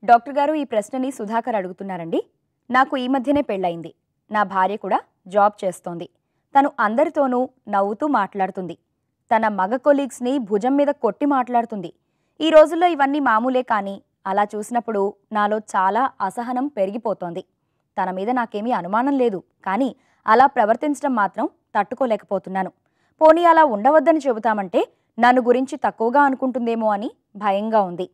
Doctor గారు ఈ ప్రశ్నని సుధాకర్ అడుగుతున్నారండి. నాకు ఈ మధ్యనే పెళ్ళయింది. నా భార్య కూడా జాబ్ చేస్తోంది. తను అందరితోనూ నవ్వుతూ మాట్లాడుతుంది. తన మగ కొలీగ్స్ని భుజం మీద కొట్టి మాట్లాడుతుంది. ఈ రోజుల్లో ఇవన్నీ మామూలే, కానీ అలా చూసినప్పుడు నాలో చాలా అసహనం పెరిగిపోతోంది. తన మీద నాకేమీ అనుమానం లేదు, కానీ అలా ప్రవర్తించడం మాత్రం తట్టుకోలేకపోతున్నాను. పోనీ అలా ఉండవద్దని చెబుతామంటే నన్ను గురించి తక్కువగా అనుకుంటుందేమో అని భయంగా ఉంది.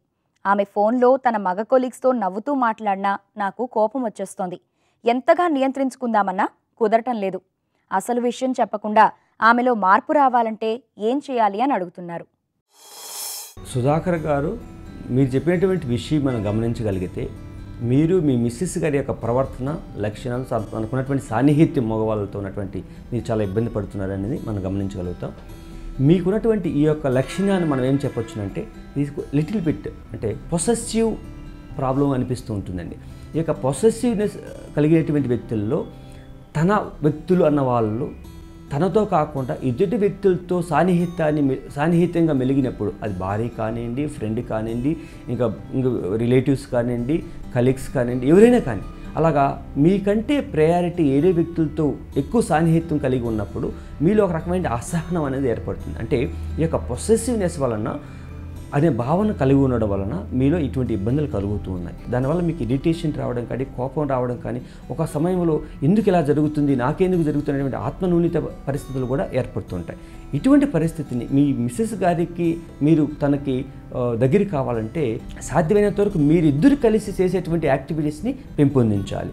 ఆమె ఫోన్లో తన మగ కొలీగ్స్తో నవ్వుతూ మాట్లాడినా నాకు కోపం వచ్చేస్తోంది. ఎంతగా నియంత్రించుకుందామన్నా కుదరటం లేదు. అసలు విషయం చెప్పకుండా ఆమెలో మార్పు రావాలంటే ఏం చేయాలి అని అడుగుతున్నారు. సుధాకర్ గారు, మీరు చెప్పినటువంటి విషయం మనం గమనించగలిగితే మీరు మీ మిస్సెస్ గారి యొక్క ప్రవర్తన లక్షణాలు అనుకున్నటువంటి సాన్నిహిత్యం మగవాళ్ళతో ఉన్నటువంటి మీరు చాలా ఇబ్బంది పడుతున్నారనేది మనం గమనించగలుగుతాం. మీకున్నటువంటి ఈ యొక్క లక్షణాన్ని మనం ఏం చెప్పొచ్చునంటే లిటిల్ బిట్ అంటే పొసెసివ్ ప్రాబ్లం అనిపిస్తూ ఉంటుందండి. ఈ యొక్క పొసెసివ్నెస్ కలిగినటువంటి వ్యక్తుల్లో తన వ్యక్తులు అన్న వాళ్ళు తనతో కాకుండా ఎదుటి వ్యక్తులతో సాన్నిహిత్యంగా మెలిగినప్పుడు, అది భార్య కానివ్వండి, ఫ్రెండ్ కానివ్వండి, ఇంకా రిలేటివ్స్ కానివ్వండి, కలీగ్స్ కానివ్వండి, ఎవరైనా కానీ అలాగా మీకంటే ప్రయారిటీ ఏదే వ్యక్తులతో ఎక్కువ సాన్నిహిత్యం కలిగి ఉన్నప్పుడు మీలో ఒక రకమైన అసహనం అనేది ఏర్పడుతుంది. అంటే ఈ యొక్క పొసెసివ్నెస్ వలన అనే భావన కలిగి ఉండడం వలన మీలో ఇటువంటి ఇబ్బందులు కలుగుతూ ఉన్నాయి. దానివల్ల మీకు ఇరిటేషన్ రావడం కానీ, కోపం రావడం కానీ, ఒక సమయంలో ఎందుకు ఇలా జరుగుతుంది, నాకెందుకు జరుగుతున్నటువంటి ఆత్మన్యూన్యత పరిస్థితులు కూడా ఏర్పడుతుంటాయి. ఇటువంటి పరిస్థితిని మీ మిస్సెస్ గారికి మీరు తనకి దగ్గర కావాలంటే సాధ్యమైనంత వరకు మీరిద్దరు కలిసి చేసేటువంటి యాక్టివిటీస్ని పెంపొందించాలి.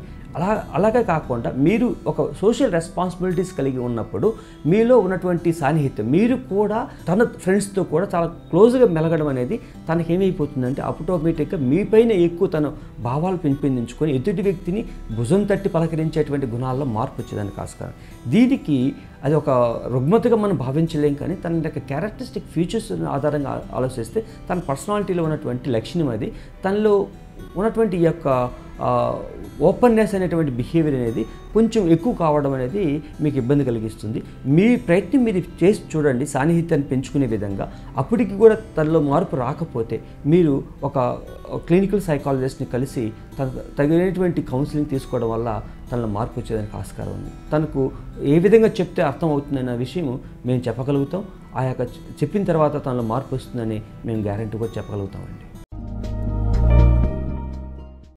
అలాగే కాకుండా మీరు ఒక సోషల్ రెస్పాన్సిబిలిటీస్ కలిగి ఉన్నప్పుడు మీలో ఉన్నటువంటి సాన్నిహిత్యం, మీరు కూడా తన ఫ్రెండ్స్తో కూడా చాలా క్లోజ్గా మెలగడం అనేది తనకేమైపోతుందంటే ఆటోమేటిక్గా మీపైన ఎక్కువ తన భావాలు పెంపొందించుకొని ఎదుటి వ్యక్తిని భుజం తట్టి పలకరించేటువంటి గుణాల్లో మార్పు వచ్చేదానికి ఆస్కారం. దీనికి అది ఒక రుగ్మతగా మనం భావించలేం, కానీ తన యొక్క క్యారెక్టరిస్టిక్ ఫీచర్స్ ఆధారంగా ఆలోచిస్తే తన పర్సనాలిటీలో ఉన్నటువంటి లక్షణం అది, తనలో ఉన్నటువంటి ఈ యొక్క ఓపెన్నెస్ అనేటువంటి బిహేవియర్ అనేది కొంచెం ఎక్కువ కావడం అనేది మీకు ఇబ్బంది కలిగిస్తుంది. మీ ప్రయత్నం మీరు చేసి చూడండి సాన్నిహిత్యాన్ని పెంచుకునే విధంగా. అప్పటికి కూడా తనలో మార్పు రాకపోతే మీరు ఒక క్లినికల్ సైకాలజిస్ట్ని కలిసి తగినటువంటి కౌన్సిలింగ్ తీసుకోవడం వల్ల తనలో మార్పు వచ్చేదానికి ఆస్కారం ఉంది. తనకు ఏ విధంగా చెప్తే అర్థం అవుతుందన్న విషయం మేము చెప్పగలుగుతాం. ఆ యొక్క చెప్పిన తర్వాత తనలో మార్పు వస్తుందని మేము గ్యారెంటీ కూడా చెప్పగలుగుతామండి.